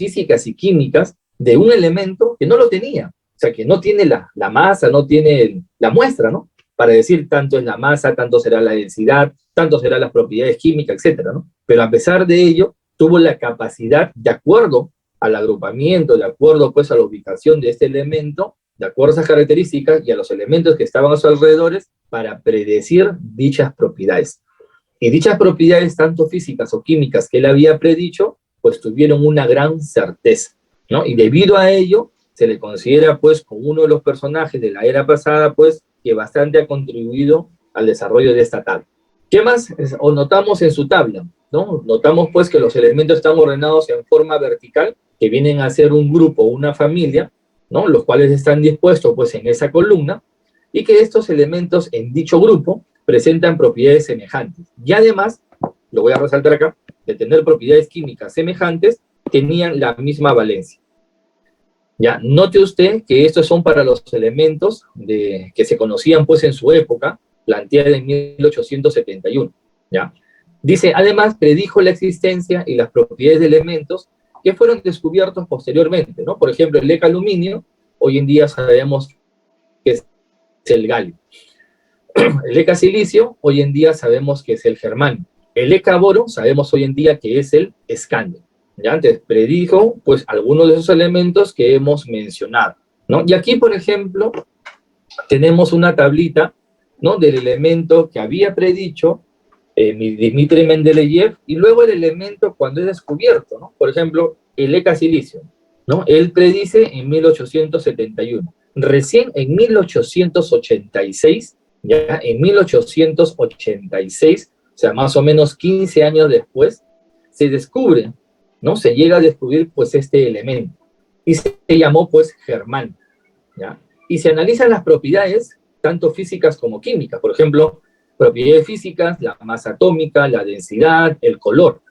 físicas y químicas de un elemento que no lo tenía. O sea, que no tiene la masa, no tiene la muestra, ¿no? Para decir tanto es la masa, tanto será la densidad, tanto serán las propiedades químicas, etcétera, ¿no? Pero a pesar de ello, tuvo la capacidad, de acuerdo al agrupamiento, de acuerdo pues a la ubicación de este elemento, de acuerdo a esas características y a los elementos que estaban a sus alrededores, para predecir dichas propiedades. Y dichas propiedades, tanto físicas o químicas que él había predicho, pues tuvieron una gran certeza, ¿no? Y debido a ello, se le considera pues como uno de los personajes de la era pasada, pues, que bastante ha contribuido al desarrollo de esta tabla. ¿Qué más notamos en su tabla? ¿No? Notamos pues que los elementos están ordenados en forma vertical, que vienen a ser un grupo, una familia, ¿no? Los cuales están dispuestos pues en esa columna, y que estos elementos en dicho grupo presentan propiedades semejantes. Y además, lo voy a resaltar acá, de tener propiedades químicas semejantes, tenían la misma valencia. Ya, note usted que estos son para los elementos que se conocían pues en su época, planteada en 1871. ¿Ya? Dice, además, predijo la existencia y las propiedades de elementos que fueron descubiertos posteriormente, ¿no? Por ejemplo, el ECA aluminio, hoy en día sabemos que es el galio. El ECA silicio, hoy en día sabemos que es el germanio. El ECA boro, sabemos hoy en día que es el escandio. ¿Ya? Antes predijo, pues, algunos de esos elementos que hemos mencionado, ¿no? Y aquí, por ejemplo, tenemos una tablita, ¿no? Del elemento que había predicho Dmitri Mendeleev, y luego el elemento cuando es descubierto, ¿no? Por ejemplo, el ECA silicio, ¿no? Él predice en 1871. Recién en 1886, ya en 1886, o sea, más o menos 15 años después, se descubre, ¿no? Se llega a descubrir, pues, este elemento, y se llamó, pues, germanio, ¿ya? Y se analizan las propiedades, tanto físicas como químicas, por ejemplo, propiedades físicas, la masa atómica, la densidad, el color,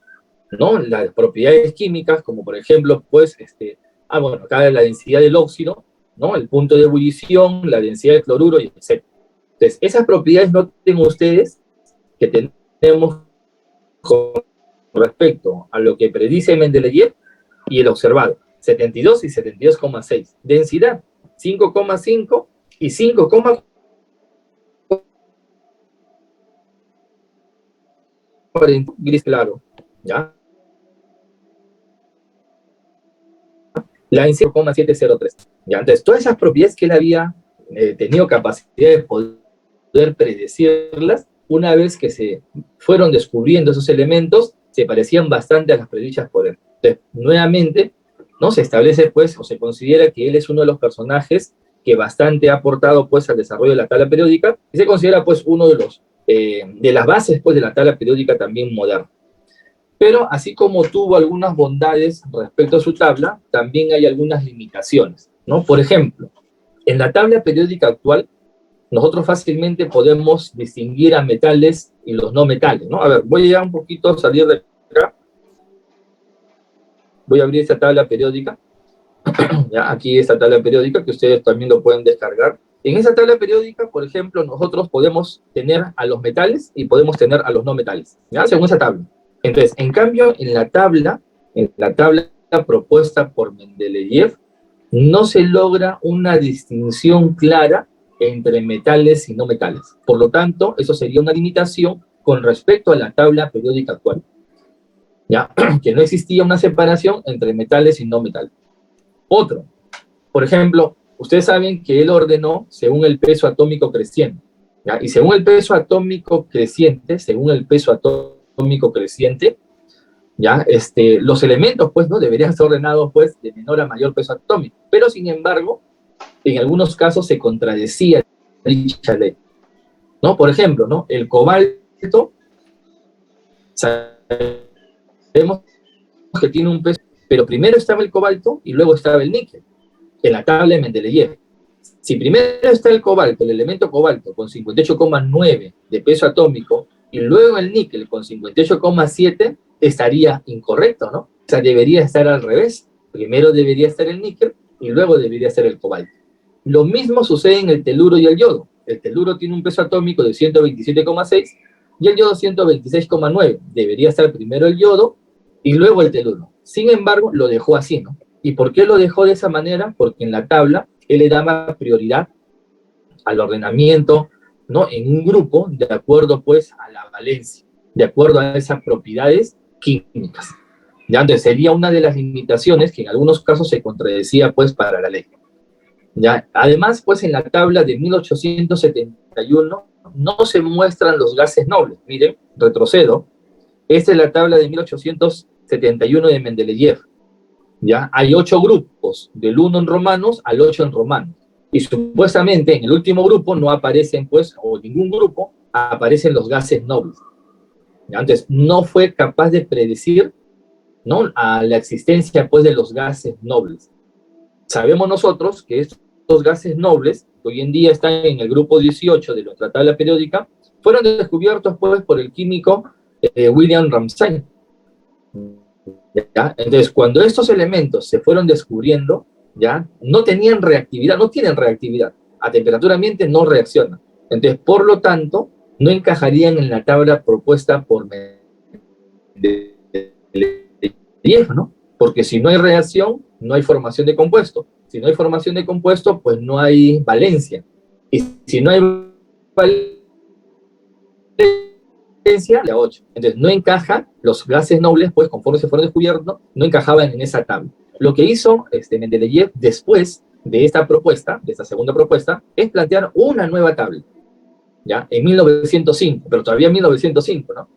¿no? Las propiedades químicas, como por ejemplo, pues, bueno, acá la densidad del óxido, ¿no? El punto de ebullición, la densidad del cloruro, y etc. Entonces, esas propiedades noten ustedes que tenemos con respecto a lo que predice Mendeleev y el observado, 72 y 72,6. Densidad, 5,5 y 5,4. Gris claro, ¿ya? La en 0,703. ¿Ya? Entonces, todas esas propiedades que él había tenido capacidad de poder predecirlas, una vez que se fueron descubriendo esos elementos, se parecían bastante a las predichas por él. Entonces, nuevamente, ¿no? Se establece, pues, o se considera que él es uno de los personajes que bastante ha aportado, pues, al desarrollo de la tabla periódica, y se considera, pues, uno de las bases, pues, de la tabla periódica también moderna. Pero así como tuvo algunas bondades respecto a su tabla, también hay algunas limitaciones, ¿no? Por ejemplo, en la tabla periódica actual, nosotros fácilmente podemos distinguir a metales y los no metales, ¿no? A ver, voy a ya un poquito salir de acá. Voy a abrir esta tabla periódica. ¿Ya? Aquí esta tabla periódica que ustedes también lo pueden descargar. En esa tabla periódica, por ejemplo, nosotros podemos tener a los metales y podemos tener a los no metales, ¿ya? Según esa tabla. Entonces, en cambio, en la tabla propuesta por Mendeleev, no se logra una distinción clara entre metales y no metales. Por lo tanto, eso sería una limitación con respecto a la tabla periódica actual, ¿ya? Que no existía una separación entre metales y no metales. Otro, por ejemplo, ustedes saben que él ordenó según el peso atómico creciente, ¿ya? Y según el peso atómico creciente, ¿ya? Los elementos, pues, ¿no? Deberían ser ordenados, pues, de menor a mayor peso atómico. Pero, sin embargo, en algunos casos se contradecía dicha ley, ¿no? Por ejemplo, ¿no? El cobalto, sabemos que tiene un peso, pero primero estaba el cobalto y luego estaba el níquel, en la tabla de Mendeleev. Si primero está el cobalto, el elemento cobalto, con 58,9 de peso atómico, y luego el níquel con 58,7, estaría incorrecto, ¿no? O sea, debería estar al revés. Primero debería estar el níquel y luego debería estar el cobalto. Lo mismo sucede en el teluro y el yodo. El teluro tiene un peso atómico de 127,6 y el yodo 126,9. Debería estar primero el yodo y luego el teluro. Sin embargo, lo dejó así, ¿no? ¿Y por qué lo dejó de esa manera? Porque en la tabla él le daba prioridad al ordenamiento, ¿no? En un grupo, de acuerdo, pues, a la valencia, de acuerdo a esas propiedades químicas. Ya, entonces sería una de las limitaciones que en algunos casos se contradecía, pues, para la ley. Ya, además, pues, en la tabla de 1871 no se muestran los gases nobles. Miren, retrocedo. Esta es la tabla de 1871 de Mendeleev. ¿Ya? Hay 8 grupos, del 1 en romanos al 8 en romanos. Y supuestamente en el último grupo no aparecen, pues, o ningún grupo, aparecen los gases nobles. ¿Ya? Entonces, no fue capaz de predecir, ¿no?, a la existencia, pues, de los gases nobles. Sabemos nosotros que estos gases nobles, que hoy en día están en el grupo 18 de nuestra tabla periódica, fueron descubiertos, pues, por el químico William Ramsay. ¿Ya? Entonces, cuando estos elementos se fueron descubriendo, ¿ya?, no tenían reactividad, no tienen reactividad. A temperatura ambiente no reaccionan. Entonces, por lo tanto, no encajarían en la tabla propuesta por Mendeleev, ¿no? Porque si no hay reacción, no hay formación de compuesto. Si no hay formación de compuesto, pues no hay valencia. Y si no hay valencia, la 8. Entonces, no encaja, los gases nobles, pues, conforme se fueron descubiertos, no encajaban en esa tabla. Lo que hizo Mendeleev después de esta propuesta, de esta segunda propuesta, es plantear una nueva tabla, ¿ya? En 1905, pero todavía en 1905, ¿no?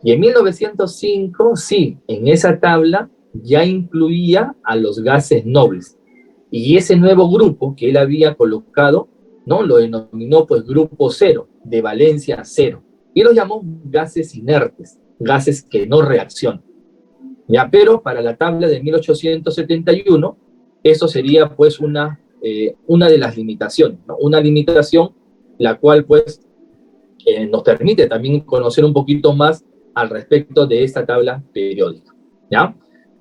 Y en 1905, sí, en esa tabla ya incluía a los gases nobles. Y ese nuevo grupo que él había colocado, ¿no?, lo denominó, pues, grupo cero, de valencia cero. Y los llamó gases inertes, gases que no reaccionan. ¿Ya? Pero para la tabla de 1871, eso sería, pues, una de las limitaciones, ¿no? Una limitación la cual, pues, nos permite también conocer un poquito más al respecto de esta tabla periódica. ¿Ya?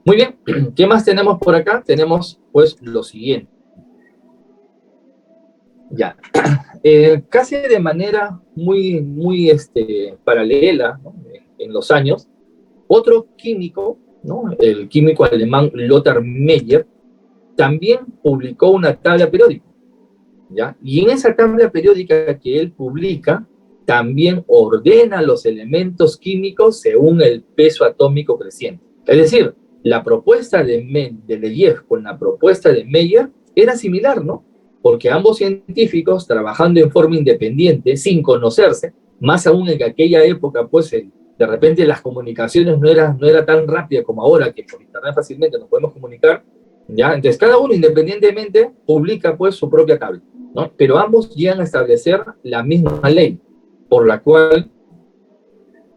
Muy bien, ¿qué más tenemos por acá? Tenemos, pues, lo siguiente. Ya, casi de manera muy paralela, ¿no?, en los años, otro químico, ¿no?, el químico alemán Lothar Meyer, también publicó una tabla periódica, ¿ya? Y en esa tabla periódica que él publica, también ordena los elementos químicos según el peso atómico creciente. Es decir, la propuesta de Mendeleev con la propuesta de Meyer era similar, ¿no? Porque ambos científicos, trabajando en forma independiente, sin conocerse, más aún en aquella época, pues, de repente las comunicaciones no era tan rápida como ahora, que por internet fácilmente nos podemos comunicar, ¿ya? Entonces, cada uno independientemente publica, pues, su propia tabla, ¿no? Pero ambos llegan a establecer la misma ley, por la cual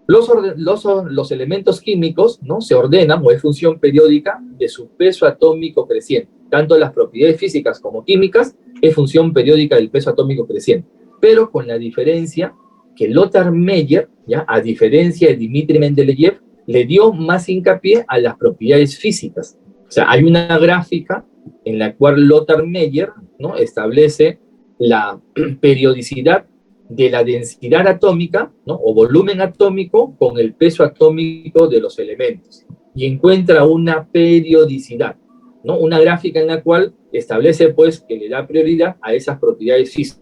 los elementos químicos, ¿no?, se ordenan, o es función periódica, de su peso atómico creciente. Tanto las propiedades físicas como químicas es función periódica del peso atómico creciente. Pero con la diferencia que Lothar Meyer, ¿ya?, a diferencia de Dmitri Mendeleev, le dio más hincapié a las propiedades físicas. O sea, hay una gráfica en la cual Lothar Meyer, ¿no?, establece la periodicidad de la densidad atómica, ¿no?, o volumen atómico con el peso atómico de los elementos, y encuentra una periodicidad, ¿no?, una gráfica en la cual establece, pues, que le da prioridad a esas propiedades físicas.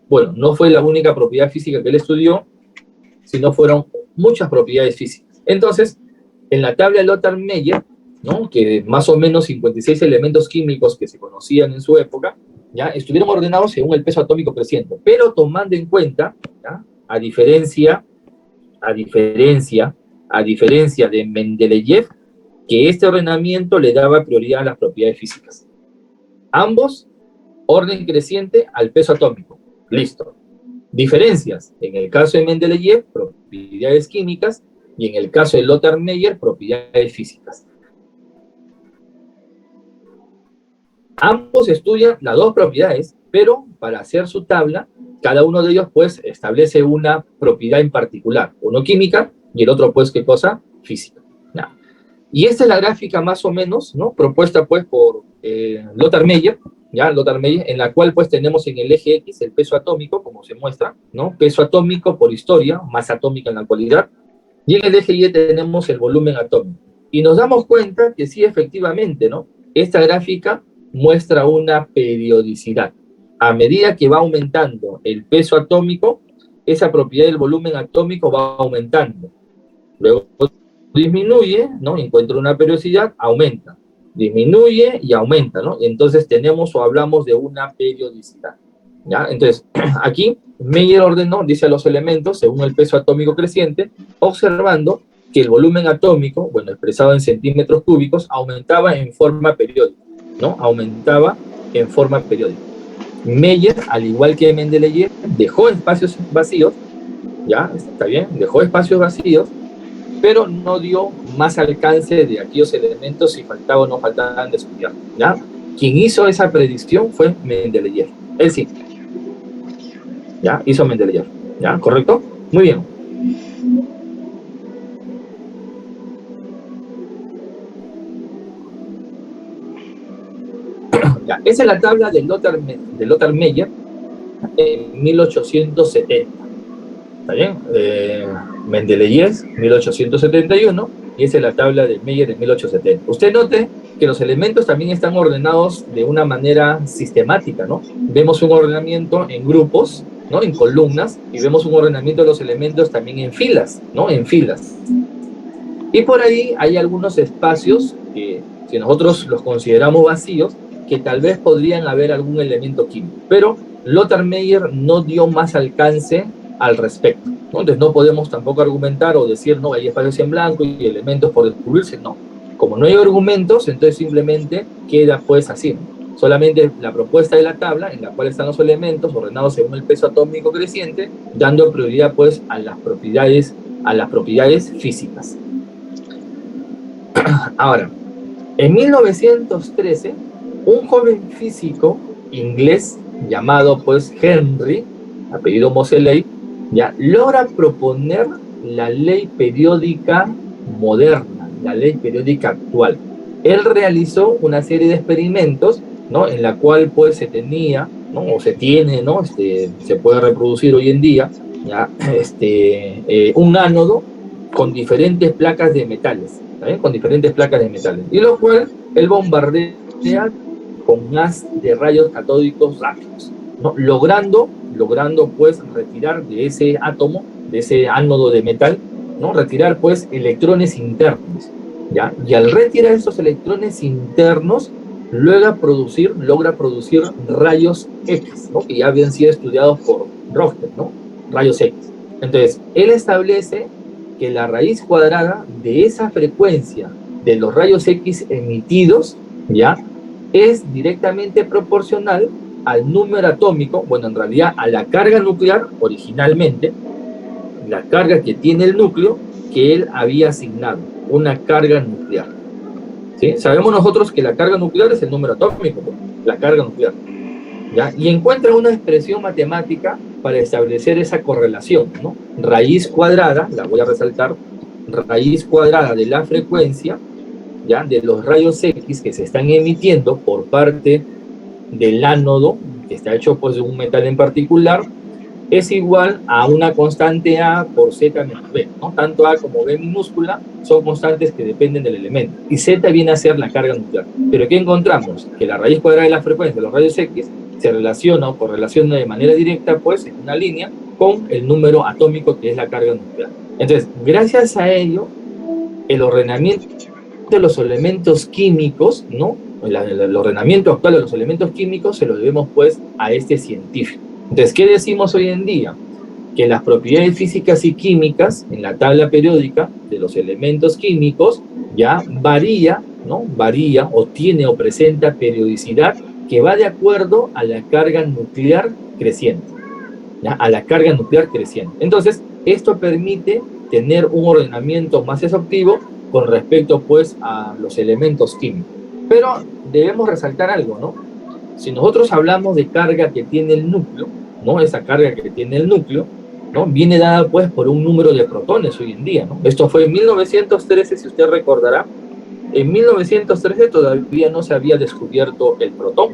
Bueno, no fue la única propiedad física que él estudió, sino fueron muchas propiedades físicas. Entonces, en la tabla de Lothar Meyer, ¿no?, que más o menos 56 elementos químicos que se conocían en su época, ¿ya?, estuvieron ordenados según el peso atómico creciente, pero tomando en cuenta, ¿ya?, a diferencia de Mendeleev, que este ordenamiento le daba prioridad a las propiedades físicas. Ambos, orden creciente al peso atómico. Listo. Diferencias. En el caso de Mendeleev, propiedades químicas, y en el caso de Lothar Meyer, propiedades físicas. Ambos estudian las dos propiedades, pero para hacer su tabla, cada uno de ellos, pues, establece una propiedad en particular. Uno química y el otro, pues, ¿qué cosa? Física. ¿No? Y esta es la gráfica más o menos, ¿no?, propuesta, pues, por Lothar Meyer, ¿ya? Lothar Meyer, en la cual, pues, tenemos en el eje X el peso atómico, como se muestra, ¿no? Peso atómico por historia, masa atómica en la actualidad, y en el eje Y tenemos el volumen atómico. Y nos damos cuenta que sí, efectivamente, ¿no? Esta gráfica muestra una periodicidad. A medida que va aumentando el peso atómico, esa propiedad del volumen atómico va aumentando. Luego disminuye, ¿no? Encuentra una periodicidad, aumenta. Disminuye y aumenta, ¿no? Entonces tenemos o hablamos de una periodicidad. ¿Ya? Entonces, aquí Meyer ordenó, dice a los elementos, según el peso atómico creciente, observando que el volumen atómico, bueno, expresado en centímetros cúbicos, aumentaba en forma periódica, ¿no? Aumentaba en forma periódica. Meyer, al igual que Mendeleev, dejó espacios vacíos, ¿ya? Está bien, dejó espacios vacíos, pero no dio más alcance de aquellos elementos si faltaba o no faltaban de estudiar, ¿ya? Quien hizo esa predicción fue Mendeleev. Él sí, ¿ya? Hizo Mendeleev, ¿ya? ¿Correcto? Muy bien. Ya. Esa es la tabla de Lothar Meyer en 1870. ¿Está bien? Mendeleev, 1871, y esa es la tabla de Meyer de 1870. Usted note que los elementos también están ordenados de una manera sistemática, ¿no? Vemos un ordenamiento en grupos, ¿no? En columnas, y vemos un ordenamiento de los elementos también en filas, ¿no? En filas. Y por ahí hay algunos espacios que, si nosotros los consideramos vacíos, que tal vez podrían haber algún elemento químico. Pero Lothar Meyer no dio más alcance al respecto, ¿no? Entonces no podemos tampoco argumentar o decir, no, hay espacios en blanco y elementos por descubrirse, no. Como no hay argumentos, entonces simplemente queda pues así. Solamente la propuesta de la tabla, en la cual están los elementos ordenados según el peso atómico creciente, dando prioridad pues a las propiedades físicas. Ahora, en 1913, un joven físico inglés llamado pues Henry, apellido Moseley, ya logra proponer la ley periódica moderna, la ley periódica actual. Él realizó una serie de experimentos, ¿no? En la cual pues se tenía, ¿no? O se tiene, ¿no? Se puede reproducir hoy en día, ¿ya? Un ánodo con diferentes placas de metales, ¿eh? Con diferentes placas de metales, y lo cual él bombardea con haz de rayos catódicos rápidos, ¿no? logrando pues retirar de ese átomo, de ese ánodo de metal, ¿no? Retirar pues electrones internos, ¿ya? Y al retirar esos electrones internos, logra producir rayos X, ¿no? Que ya habían sido estudiados por Röntgen, ¿no? Rayos X. Entonces, él establece que la raíz cuadrada de esa frecuencia de los rayos X emitidos, ¿ya? Es directamente proporcional al número atómico, bueno, en realidad a la carga nuclear originalmente, la carga que tiene el núcleo que él había asignado, una carga nuclear. ¿Sí? Sabemos nosotros que la carga nuclear es el número atómico, la carga nuclear. ¿Ya? Y encuentra una expresión matemática para establecer esa correlación, ¿no? Raíz cuadrada, la voy a resaltar, raíz cuadrada de la frecuencia, ¿ya? De los rayos X que se están emitiendo por parte del ánodo, que está hecho pues de un metal en particular, es igual a una constante A por Z menos B, ¿no? Tanto A como B minúscula son constantes que dependen del elemento, y Z viene a ser la carga nuclear. Pero ¿qué encontramos? Que la raíz cuadrada de la frecuencia de los rayos X se relaciona o correlaciona de manera directa, pues, en una línea con el número atómico que es la carga nuclear. Entonces, gracias a ello, el ordenamiento de los elementos químicos, ¿no? El ordenamiento actual de los elementos químicos se lo debemos, pues, a este científico. Entonces, ¿qué decimos hoy en día? Que las propiedades físicas y químicas en la tabla periódica de los elementos químicos ya varía, ¿no? Varía o tiene o presenta periodicidad que va de acuerdo a la carga nuclear creciente, ¿ya? A la carga nuclear creciente. Entonces, esto permite tener un ordenamiento más exhaustivo con respecto, pues, a los elementos químicos. Pero debemos resaltar algo, ¿no? Si nosotros hablamos de carga que tiene el núcleo, ¿no? Esa carga que tiene el núcleo, ¿no? Viene dada pues por un número de protones hoy en día, ¿no? Esto fue en 1913, si usted recordará. En 1913 todavía no se había descubierto el protón.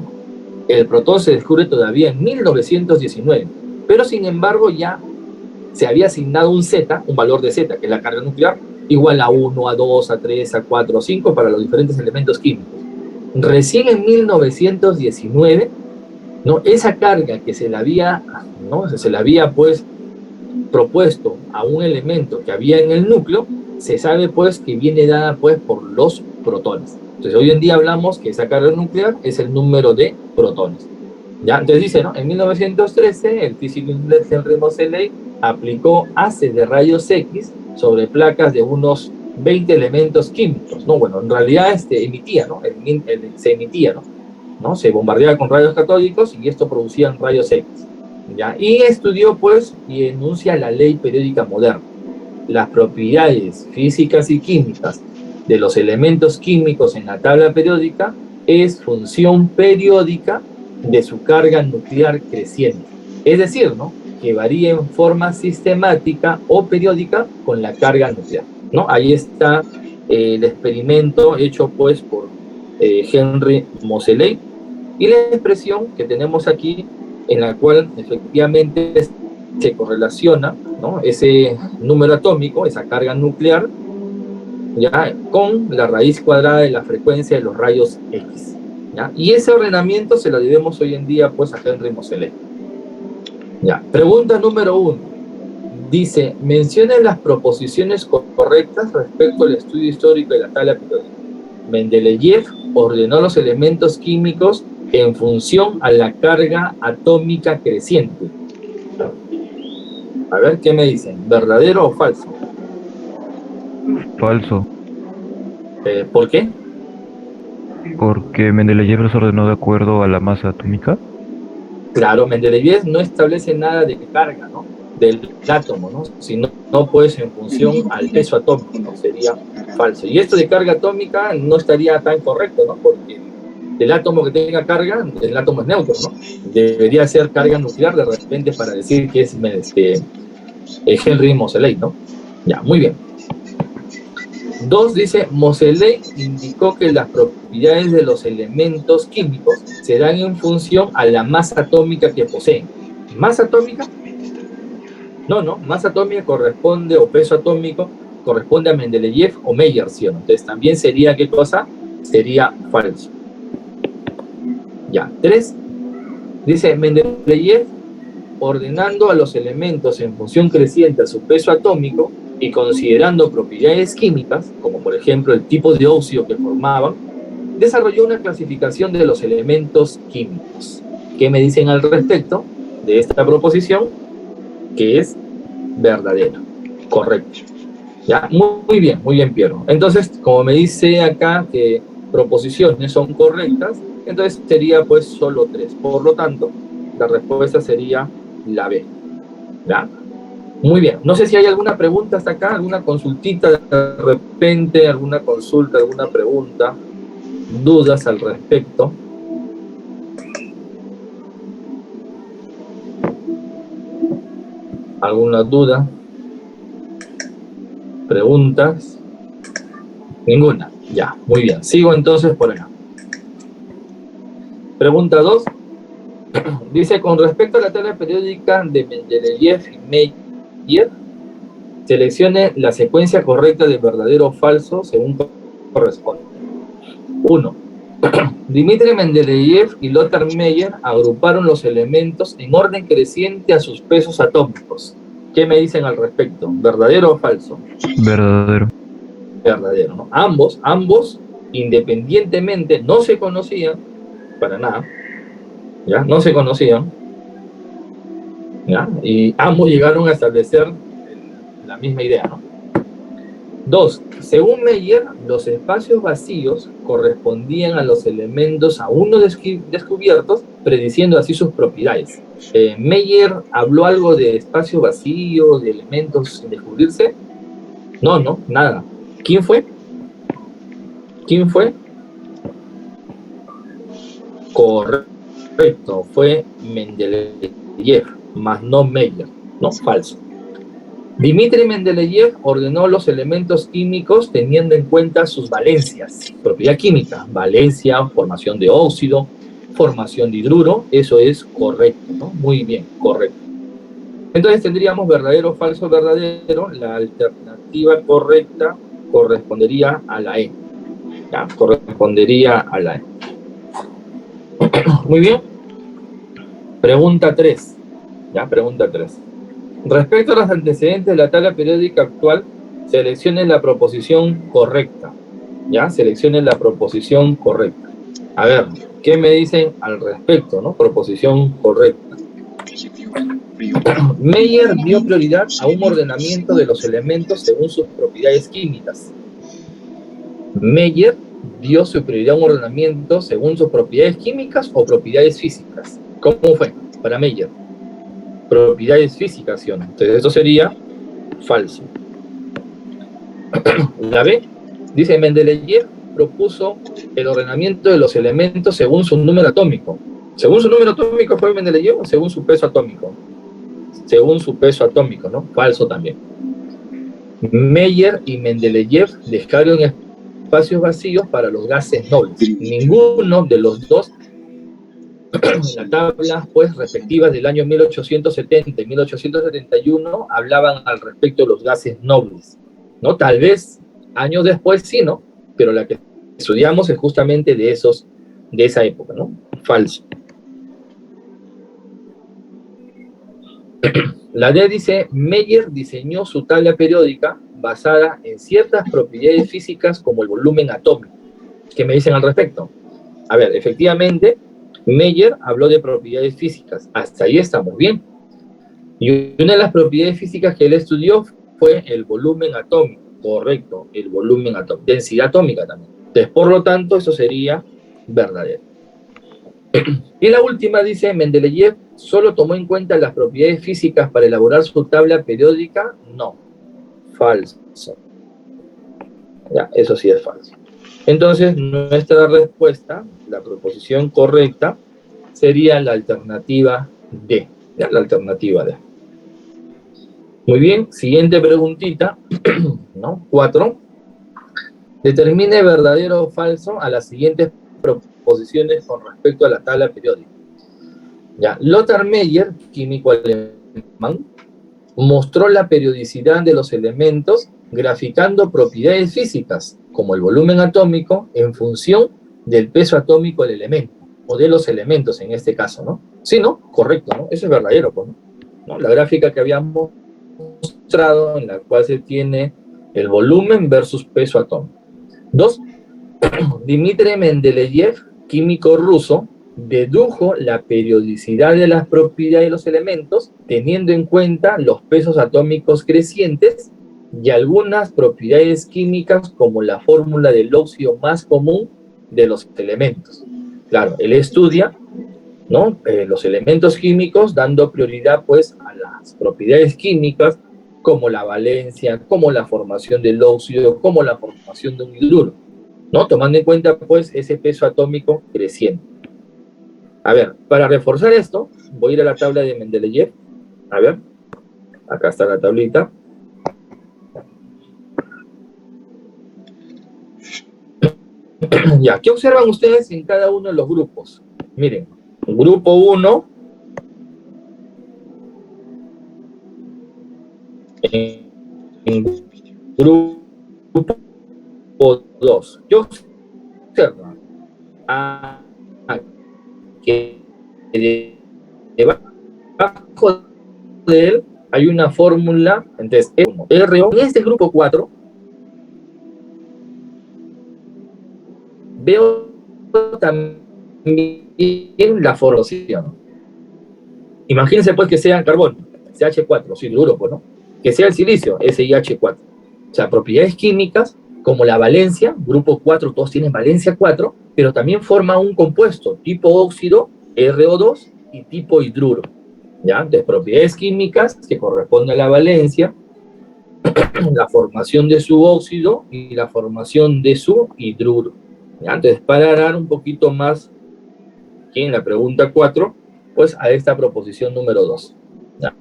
El protón se descubre todavía en 1919. Pero sin embargo ya se había asignado un Z, un valor de Z, que es la carga nuclear, igual a 1, a 2, a 3, a 4, a 5 para los diferentes elementos químicos. Recién en 1919, ¿no? Esa carga que se le había, ¿no? Se le había pues propuesto a un elemento que había en el núcleo, se sabe pues que viene dada pues por los protones. Entonces hoy en día hablamos que esa carga nuclear es el número de protones. ¿Ya? Entonces dice, ¿no? En 1913 el físico inglés Henry Moseley aplicó haces de rayos X sobre placas de unos 20 elementos químicos, ¿no? Bueno, en realidad emitía, ¿no? Se emitía, ¿no? Se bombardeaba con rayos catódicos y esto producía rayos X, ¿ya? Y estudió, pues, y enuncia la ley periódica moderna. Las propiedades físicas y químicas de los elementos químicos en la tabla periódica es función periódica de su carga nuclear creciente. Es decir, ¿no? Que varía en forma sistemática o periódica con la carga nuclear, ¿no? Ahí está el experimento hecho, pues, por Henry Moseley, y la expresión que tenemos aquí, en la cual efectivamente se correlaciona, ¿no? Ese número atómico, esa carga nuclear, ¿ya? Con la raíz cuadrada de la frecuencia de los rayos X, ¿ya? Y ese ordenamiento se lo debemos hoy en día pues a Henry Moseley. ¿Ya? Pregunta número 1. Dice, mencione las proposiciones correctas respecto al estudio histórico de la tabla periódica. Mendeleev ordenó los elementos químicos en función a la carga atómica creciente. A ver, ¿qué me dicen? ¿Verdadero o falso? Falso, ¿Por qué? porque Mendeleev los ordenó de acuerdo a la masa atómica. Claro, Mendeleev no establece nada de carga, ¿no? Del átomo, ¿no? Sino pues en función al peso atómico, ¿no? Sería falso. Y esto de carga atómica no estaría tan correcto, ¿no? Porque el átomo que tenga carga, el átomo es neutro, ¿no? Debería ser carga nuclear de repente para decir que es Henry Moseley, ¿no? Ya, muy bien. 2 dice, Moseley indicó que las propiedades de los elementos químicos se dan en función a la masa atómica que poseen. ¿Masa atómica? No, masa atómica corresponde, o peso atómico, corresponde a Mendeleev o Meyer, ¿sí o no? Entonces también sería, ¿qué cosa? Sería falso. Ya, 3 dice, Mendeleev ordenando a los elementos en función creciente a su peso atómico y considerando propiedades químicas, como por ejemplo el tipo de óxido que formaban, desarrolló una clasificación de los elementos químicos. ¿Qué me dicen al respecto de esta proposición? Que es verdadero, correcto. ¿Ya? Muy bien, Piero. Entonces, como me dice acá que proposiciones son correctas, entonces sería pues solo 3. Por lo tanto, la respuesta sería la B. ¿Ya? Muy bien. No sé si hay alguna pregunta hasta acá, alguna consultita de repente, alguna consulta, alguna pregunta, dudas al respecto. ¿Alguna duda? ¿Preguntas? Ninguna. Ya, muy bien. Sigo entonces por acá. Pregunta 2. Dice, con respecto a la tabla periódica de Mendeleev y Meyer, seleccione la secuencia correcta de verdadero o falso según corresponde. 1. Dmitri Mendeleev y Lothar Meyer agruparon los elementos en orden creciente a sus pesos atómicos. ¿Qué me dicen al respecto? ¿Verdadero o falso? Verdadero. Verdadero, ¿no? Ambos, independientemente, no se conocían para nada, ¿ya? No se conocían, ¿ya? Y ambos llegaron a establecer la misma idea, ¿no? 2. Según Meyer, los espacios vacíos correspondían a los elementos aún no descubiertos, prediciendo así sus propiedades. Meyer habló algo de espacio vacío, de elementos sin descubrirse. No, nada. ¿Quién fue? Correcto, fue Mendeleev, más no Meyer, no, falso. Dmitri Mendeleev ordenó los elementos químicos teniendo en cuenta sus valencias, propiedad química, valencia, formación de óxido, formación de hidruro, eso es correcto, ¿no? Muy bien, correcto. Entonces tendríamos verdadero, falso, verdadero. La alternativa correcta correspondería a la E. Ya, correspondería a la E. Muy bien. Pregunta 3. Ya, pregunta 3. Respecto a los antecedentes de la tabla periódica actual, seleccione la proposición correcta. Ya, seleccione la proposición correcta. A ver, ¿qué me dicen al respecto, no? Proposición correcta. Meyer dio prioridad a un ordenamiento de los elementos según sus propiedades químicas. Meyer dio su prioridad a un ordenamiento según sus propiedades químicas o propiedades físicas. ¿Cómo fue para Meyer? Propiedades físicas, ¿sí o no? Entonces esto sería falso. La B dice: Mendeleev propuso el ordenamiento de los elementos según su número atómico. ¿Según su número atómico fue Mendeleev o según su peso atómico? Según su peso atómico, ¿no? Falso también. Meyer y Mendeleev dejaron espacios vacíos para los gases nobles. Ninguno de los dos, en la tabla pues respectivas del año 1870 y 1871, hablaban al respecto de los gases nobles, ¿no? Tal vez años después sí, ¿no? Pero la que estudiamos es justamente de esa época, ¿no? Falso. La D dice: Meyer diseñó su tabla periódica basada en ciertas propiedades físicas como el volumen atómico. ¿Qué me dicen al respecto? A ver, efectivamente, Meyer habló de propiedades físicas. Hasta ahí estamos bien. Y una de las propiedades físicas que él estudió fue el volumen atómico. Correcto, el volumen atómico. Densidad atómica también. Entonces, por lo tanto, eso sería verdadero. Y la última dice: Mendeleev solo tomó en cuenta las propiedades físicas para elaborar su tabla periódica. No, falso. Ya, eso sí es falso. Entonces, nuestra respuesta, la proposición correcta, sería la alternativa D. Ya, la alternativa D. Muy bien, siguiente preguntita, ¿no? 4. Determine verdadero o falso a las siguientes proposiciones con respecto a la tabla periódica. Ya, Lothar Meyer, químico alemán, mostró la periodicidad de los elementos graficando propiedades físicas, como el volumen atómico, en función del peso atómico del elemento, o de los elementos en este caso, ¿no? Sí, ¿no? Correcto, ¿no? Eso es verdadero, pues, ¿no? La gráfica que habíamos mostrado, en la cual se tiene el volumen versus peso atómico. 2. Dmitri Mendeleev, químico ruso, dedujo la periodicidad de las propiedades de los elementos teniendo en cuenta los pesos atómicos crecientes y algunas propiedades químicas como la fórmula del óxido más común de los elementos. Claro, él estudia, ¿no? Los elementos químicos dando prioridad pues a las propiedades químicas como la valencia, como la formación del óxido, como la formación de un hidruro, ¿no? Tomando en cuenta pues ese peso atómico creciente. A ver, para reforzar esto, voy a ir a la tabla de Mendeleev. A ver, acá está la tablita. Ya, ¿qué observan ustedes en cada uno de los grupos? Miren, grupo 1, en grupo 2. ¿Qué observan? Que debajo de él hay una fórmula, entonces RO. En este grupo 4 veo también la formación. Imagínense pues que sea carbón, CH4, hidruro, pues, ¿no? Que sea el silicio, SiH4. O sea, propiedades químicas como la valencia, grupo 4, todos tienen valencia 4, pero también forma un compuesto tipo óxido, RO2, y tipo hidruro. ¿Ya? Entonces, propiedades químicas que corresponden a la valencia, la formación de su óxido y la formación de su hidruro. ¿Ya? Entonces, para dar un poquito más, aquí en la pregunta 4, pues a esta proposición número 2. ¿Ya?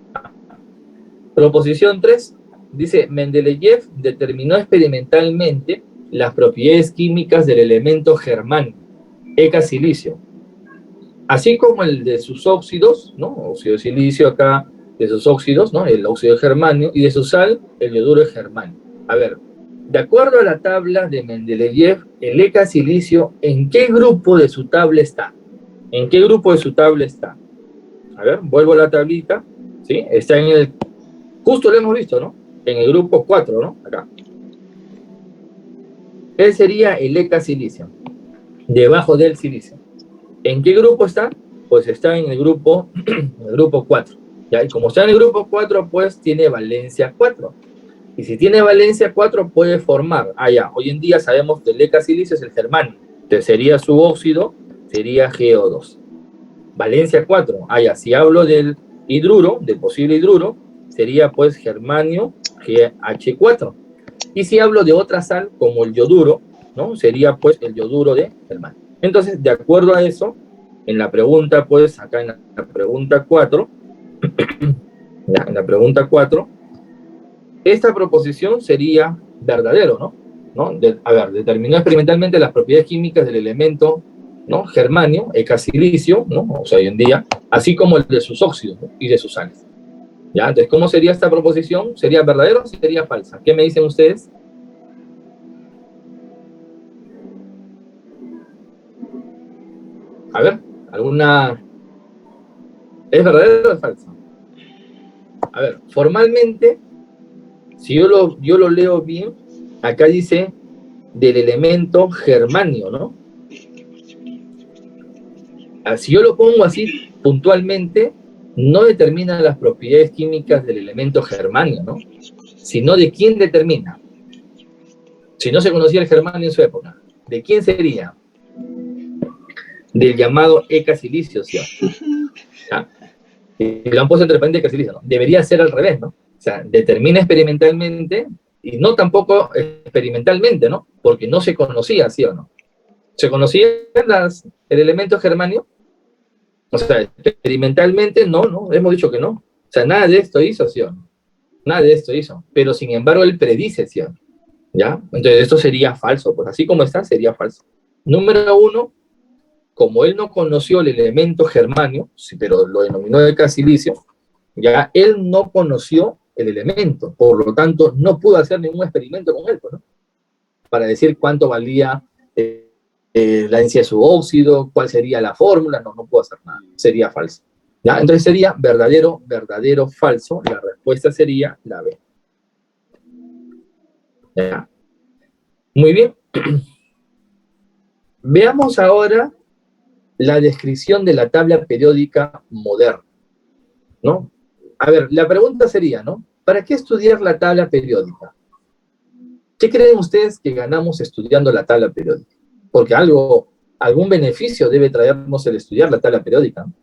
Proposición 3 dice: Mendeleev determinó experimentalmente las propiedades químicas del elemento germánio, ECA-silicio, así como el de sus óxidos, ¿no? Óxido de silicio acá, de sus óxidos, ¿no? El óxido de germanio, y de su sal, el yoduro de germanio. A ver, de acuerdo a la tabla de Mendeleev, el ECA silicio, ¿en qué grupo de su tabla está? ¿En qué grupo de su tabla está? A ver, vuelvo a la tablita, ¿sí? Está en el, justo lo hemos visto, ¿no? En el grupo 4, ¿no? Acá. Él sería el ECA silicio, debajo del silicio. ¿En qué grupo está? Pues está en el grupo 4. ¿Ya? Y como está en el grupo 4, pues tiene valencia 4. Y si tiene valencia 4, puede formar, ya, hoy en día sabemos que el ECA silicio es el germanio. Entonces sería su óxido, sería GO2. Valencia 4, ya, si hablo del hidruro, del posible hidruro, sería pues germanio GH4. Y si hablo de otra sal, como el yoduro, ¿no? Sería pues el yoduro de germanio. Entonces, de acuerdo a eso, en la pregunta, pues, acá en la pregunta 4, en la pregunta 4, esta proposición sería verdadero, ¿no? A ver, determinó experimentalmente las propiedades químicas del elemento, ¿no? Germanio, ecasilicio, ¿no? O sea, hoy en día, así como el de sus óxidos, ¿no? Y de sus sales. ¿Ya? Entonces, ¿cómo sería esta proposición? ¿Sería verdadera o sería falsa? ¿Qué me dicen ustedes? A ver, ¿alguna... ¿Es verdadero o es falso? A ver, formalmente, si yo lo leo bien, acá dice del elemento germanio, ¿no? Si yo lo pongo así puntualmente, no determina las propiedades químicas del elemento germanio, ¿no? Sino de quién determina. Si no se conocía el germanio en su época, ¿de quién sería? Del llamado ecasilicio, ¿sí? ¿Ya? Y lo han puesto entre paréntesis ecasilicio, ¿no? Debería ser al revés, ¿no? O sea, determina experimentalmente, y no tampoco experimentalmente, ¿no? Porque no se conocía, ¿sí o no? ¿Se conocía el elemento germanio? O sea, experimentalmente no, hemos dicho que no. O sea, nada de esto hizo, ¿sí o no? Nada de esto hizo. Pero sin embargo, él predice, ¿sí o no? ¿Ya? Entonces, esto sería falso. Pues así como está, sería falso. Número 1, como él no conoció el elemento germanio, sí, pero lo denominó de casilicio, ya él no conoció el elemento. Por lo tanto, no pudo hacer ningún experimento con él, ¿no? Para decir cuánto valía la densidad de su óxido, cuál sería la fórmula, no puedo hacer nada, sería falso. ¿Ya? Entonces sería verdadero, verdadero, falso, la respuesta sería la B. ¿Ya? Muy bien. Veamos ahora la descripción de la tabla periódica moderna, ¿no? A ver, la pregunta sería, ¿no? ¿Para qué estudiar la tabla periódica? ¿Qué creen ustedes que ganamos estudiando la tabla periódica? Porque algún beneficio debe traernos el estudiar la tabla periódica, ¿no?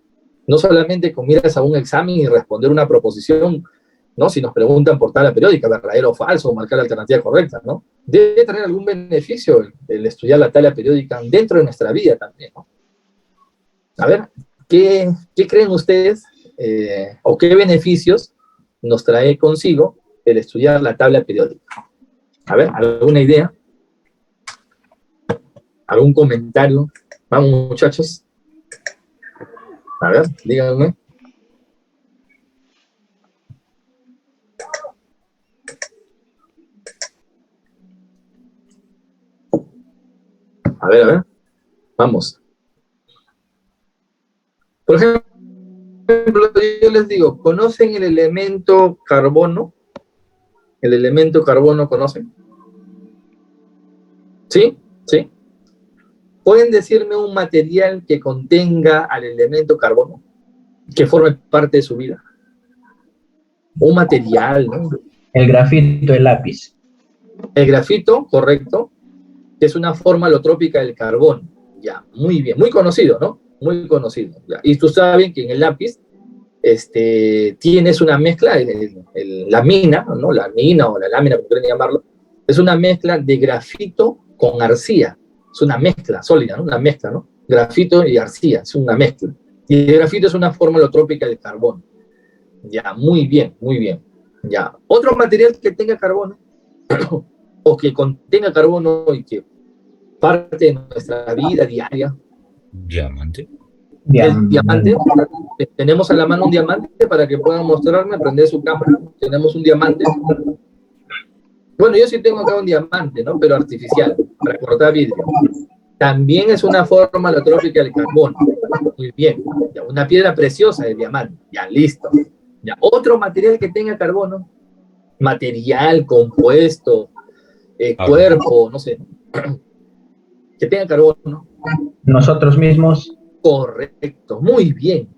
No solamente con miras a un examen y responder una proposición, ¿no? Si nos preguntan por tabla periódica, verdadero o falso, o marcar la alternativa correcta, ¿no? Debe tener algún beneficio el estudiar la tabla periódica dentro de nuestra vida también, ¿no? A ver, ¿qué creen ustedes o qué beneficios nos trae consigo el estudiar la tabla periódica? A ver, ¿alguna idea? ¿Algún comentario? Vamos, muchachos. A ver, díganme. A ver. Vamos. Por ejemplo, yo les digo, ¿conocen el elemento carbono? ¿El elemento carbono conocen? ¿Sí? ¿Sí? ¿Pueden decirme un material que contenga al elemento carbono? Que forme parte de su vida. Un material, ¿no? El grafito, el lápiz. El grafito, correcto, que es una forma alotrópica del carbono. Ya, muy bien, muy conocido, ¿no? Muy conocido. Ya. Y tú sabes que en el lápiz tienes una mezcla, la mina, ¿no? La mina o la lámina, como quieren llamarlo, es una mezcla de grafito con arcilla. Es una mezcla sólida, ¿no? Una mezcla, ¿no? Grafito y arcilla, es una mezcla. Y el grafito es una forma alotrópica del carbono. Ya, muy bien, muy bien. Ya, otro material que tenga carbono o que contenga carbono y que parte de nuestra vida diaria. Diamante. El diamante, tenemos a la mano un diamante para que puedan mostrarme, prender su cámara. Tenemos un diamante. Bueno, yo sí tengo acá un diamante, ¿no? Pero artificial, para cortar vidrio. También es una forma alotrópica del carbono. Muy bien. Ya, una piedra preciosa de diamante. Ya, listo. Ya, otro material que tenga carbono, material, compuesto, cuerpo, no sé, que tenga carbono. Nosotros mismos. Correcto, muy bien.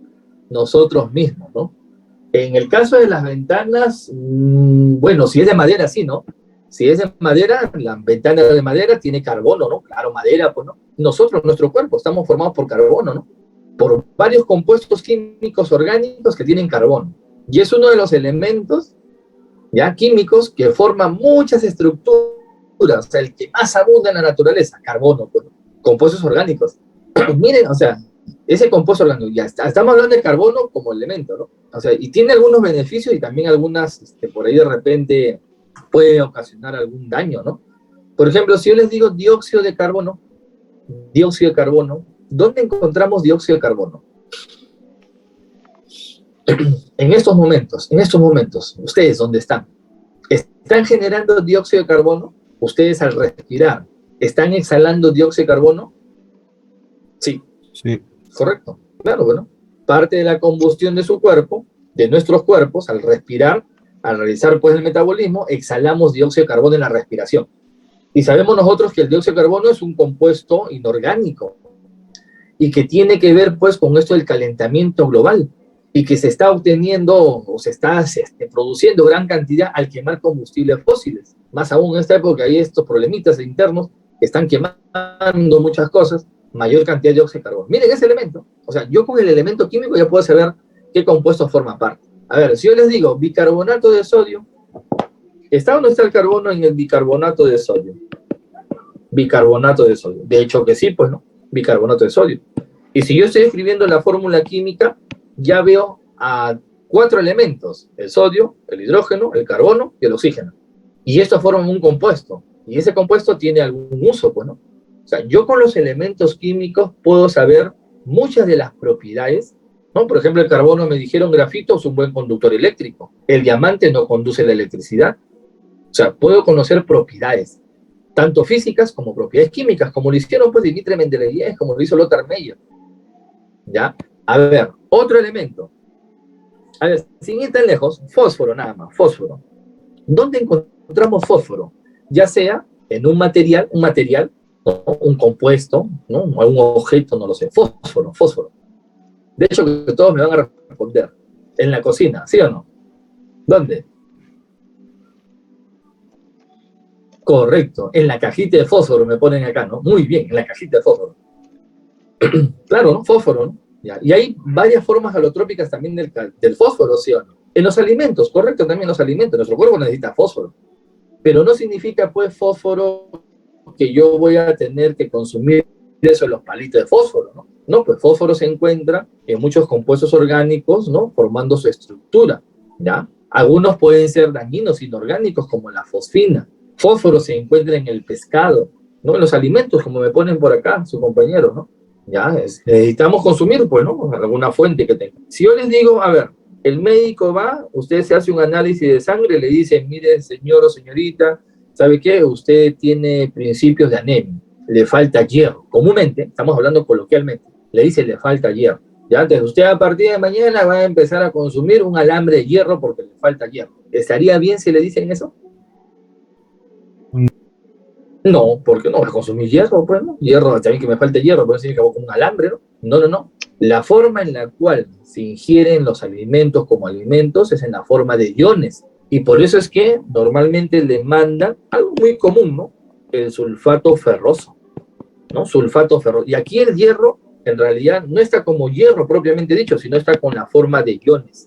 Nosotros mismos, ¿no? En el caso de las ventanas, bueno, si es de madera, sí, ¿no? Si es de madera, la ventana de madera tiene carbono, ¿no? Claro, madera, pues, ¿no? Nosotros, nuestro cuerpo, estamos formados por carbono, ¿no? Por varios compuestos químicos orgánicos que tienen carbono. Y es uno de los elementos, ya, químicos que forman muchas estructuras. O sea, el que más abunda en la naturaleza, carbono, pues, compuestos orgánicos. Miren, o sea, ese compuesto orgánico, ya está, estamos hablando de carbono como elemento, ¿no? O sea, y tiene algunos beneficios y también algunas, por ahí de repente puede ocasionar algún daño, ¿no? Por ejemplo, si yo les digo dióxido de carbono, ¿dónde encontramos dióxido de carbono? En estos momentos, ¿ustedes dónde están? ¿Están generando dióxido de carbono? Ustedes al respirar, ¿están exhalando dióxido de carbono? Sí. Sí. Correcto. Claro, bueno. Parte de la combustión de su cuerpo, de nuestros cuerpos, al respirar, al realizar pues el metabolismo, exhalamos dióxido de carbono en la respiración. Y sabemos nosotros que el dióxido de carbono es un compuesto inorgánico y que tiene que ver pues con esto del calentamiento global y que se está obteniendo o se está produciendo gran cantidad al quemar combustibles fósiles. Más aún en esta época hay estos problemitas internos que están quemando muchas cosas, mayor cantidad de dióxido de carbono. Miren ese elemento. O sea, yo con el elemento químico ya puedo saber qué compuesto forma parte. A ver, si yo les digo bicarbonato de sodio, ¿está o no está el carbono en el bicarbonato de sodio? Bicarbonato de sodio. De hecho que sí, pues, ¿no? Bicarbonato de sodio. Y si yo estoy escribiendo la fórmula química, ya veo a 4 elementos: el sodio, el hidrógeno, el carbono y el oxígeno. Y estos forman un compuesto. Y ese compuesto tiene algún uso, pues, ¿no? O sea, yo con los elementos químicos puedo saber muchas de las propiedades, ¿no? Por ejemplo, el carbono, me dijeron, grafito es un buen conductor eléctrico. El diamante no conduce la electricidad. O sea, puedo conocer propiedades, tanto físicas como propiedades químicas, como lo hicieron pues Dimitri Mendeleev, como lo hizo Lothar Meyer. ¿Ya? A ver, otro elemento. A ver, sin ir tan lejos, fósforo nada más, fósforo. ¿Dónde encontramos fósforo? Ya sea en un material, ¿no? Un compuesto, ¿no? Un objeto, no lo sé, fósforo. De hecho, que todos me van a responder. En la cocina, ¿sí o no? ¿Dónde? Correcto, en la cajita de fósforo me ponen acá, ¿no? Muy bien, en la cajita de fósforo. Claro, ¿no? Fósforo, ¿no? Ya. Y hay varias formas alotrópicas también del fósforo, ¿sí o no? En los alimentos, correcto, también los alimentos. Nuestro cuerpo necesita fósforo. Pero no significa, pues, fósforo que yo voy a tener que consumir eso en los palitos de fósforo, ¿no? No, pues fósforo se encuentra en muchos compuestos orgánicos, ¿no? Formando su estructura, ¿ya? Algunos pueden ser dañinos, inorgánicos, como la fosfina. Fósforo se encuentra en el pescado, ¿no? En los alimentos, como me ponen por acá su compañero, ¿no? Ya, necesitamos consumir, pues, ¿no? Alguna fuente que tenga. Si yo les digo, a ver, el médico va, usted se hace un análisis de sangre, le dice, mire, señor o señorita, ¿sabe qué? Usted tiene principios de anemia, le falta hierro. Comúnmente, estamos hablando coloquialmente, le dice, le falta hierro. Ya, entonces usted a partir de mañana va a empezar a consumir un alambre de hierro porque le falta hierro. ¿Estaría bien si le dicen eso? No, porque no vas a consumir hierro, pues, ¿no? Hierro, también que me falte hierro, por eso acabó con un alambre, ¿no? No. La forma en la cual se ingieren los alimentos como alimentos es en la forma de iones. Y por eso es que normalmente le mandan algo muy común, ¿no? El sulfato ferroso, ¿no? Sulfato ferroso. Y aquí el hierro, en realidad, no está como hierro propiamente dicho, sino está con la forma de iones.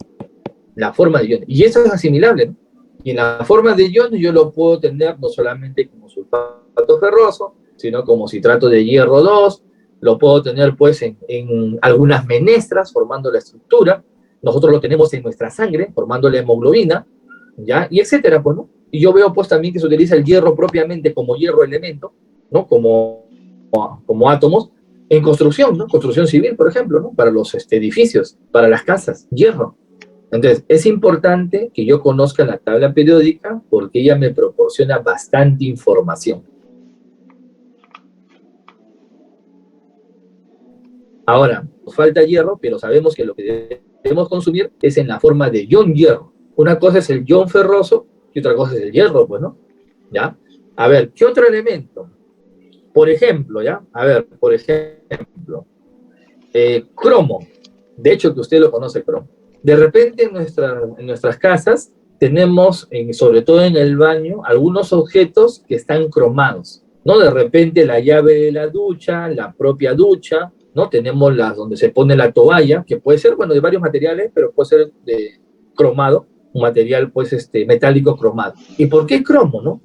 La forma de iones. Y eso es asimilable, ¿no? Y en la forma de iones yo lo puedo tener no solamente como sulfato ferroso, sino como citrato de hierro 2, lo puedo tener pues en algunas menestras formando la estructura, nosotros lo tenemos en nuestra sangre formando la hemoglobina, ¿ya? Y etcétera, pues, ¿no? Y yo veo pues también que se utiliza el hierro propiamente como hierro elemento, ¿no? Como átomos, En construcción, ¿no? Construcción civil, por ejemplo, ¿no? Para los edificios, para las casas, hierro. Entonces, es importante que yo conozca la tabla periódica porque ella me proporciona bastante información. Ahora, nos falta hierro, pero sabemos que lo que debemos consumir es en la forma de ion hierro. Una cosa es el ion ferroso y otra cosa es el hierro, pues, ¿no? ¿Ya? A ver, ¿qué otro elemento? Por ejemplo, ¿ya? A ver, por ejemplo, cromo. De hecho, que usted lo conoce, cromo. De repente en nuestras casas tenemos, sobre todo en el baño, algunos objetos que están cromados, ¿no? De repente la llave de la ducha, la propia ducha, ¿no? Tenemos las donde se pone la toalla, que puede ser, bueno, de varios materiales, pero puede ser de cromado, un material, pues, metálico cromado. ¿Y por qué cromo, no?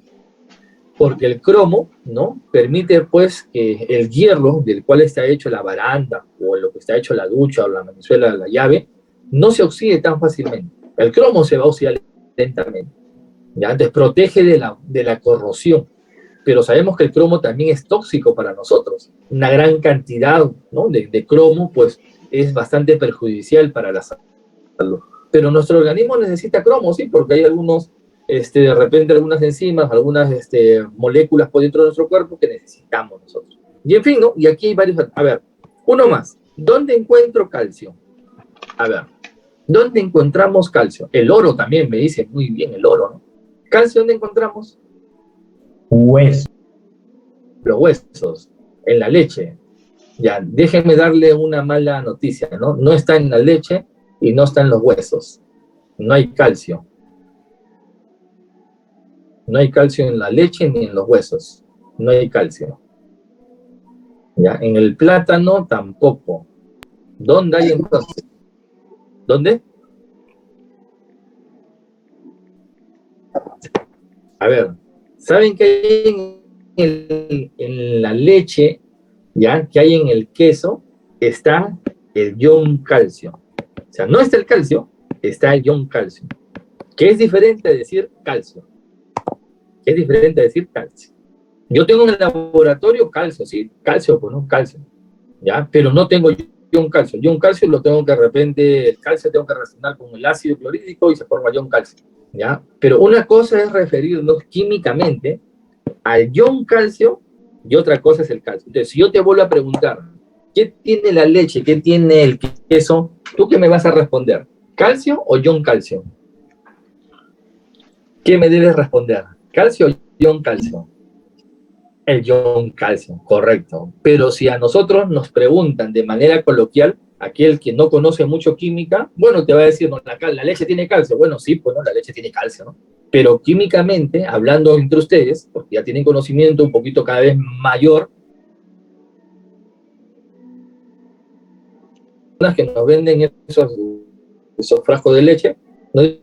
Porque el cromo, ¿no? Permite, pues, que el hierro del cual está hecho la baranda, o lo que está hecho la ducha, o la venezuela, la llave, no se oxide tan fácilmente. El cromo se va a oxidar lentamente, ¿ya? Entonces protege de la corrosión. Pero sabemos que el cromo también es tóxico para nosotros. Una gran cantidad, ¿no? de cromo, pues, es bastante perjudicial para la salud. Pero nuestro organismo necesita cromo, sí, porque hay algunos, de repente algunas enzimas, algunas moléculas por dentro de nuestro cuerpo que necesitamos nosotros. Y en fin, ¿no? Y aquí hay varios, a ver, uno más. ¿Dónde encuentro calcio? A ver, ¿dónde encontramos calcio? El oro también me dice muy bien el oro, ¿no? ¿Calcio dónde encontramos? Hueso. Los huesos, en la leche. Ya, déjenme darle una mala noticia, ¿no? No está en la leche y no está en los huesos. No hay calcio. No hay calcio en la leche ni en los huesos. No hay calcio. Ya, en el plátano tampoco. ¿Dónde hay entonces? ¿Dónde? A ver, ¿saben qué hay en la leche, ya? ¿Qué hay en el queso? Está el ion calcio. O sea, no está el calcio, está el ion calcio. ¿Qué es diferente a decir calcio? ¿Qué es diferente a decir calcio? Yo tengo en el laboratorio calcio, sí, calcio, pues no, calcio, ¿ya? Pero no tengo ion calcio. Ion calcio lo tengo que de repente, el calcio tengo que reaccionar con el ácido clorhídrico y se forma ion calcio, ¿ya? Pero una cosa es referirnos químicamente al ion calcio y otra cosa es el calcio. Entonces, si yo te vuelvo a preguntar, ¿qué tiene la leche? ¿Qué tiene el queso? ¿Tú qué me vas a responder? ¿Calcio o ion calcio? ¿Qué me debes responder? ¿Calcio o ion calcio? El ion calcio, correcto. Pero si a nosotros nos preguntan de manera coloquial, aquel que no conoce mucho química, bueno, te va a decir, no, la leche tiene calcio. Bueno, sí, pues no, la leche tiene calcio, ¿no? Pero químicamente, hablando entre ustedes, porque ya tienen conocimiento un poquito cada vez mayor, las que nos venden esos frascos de leche, nos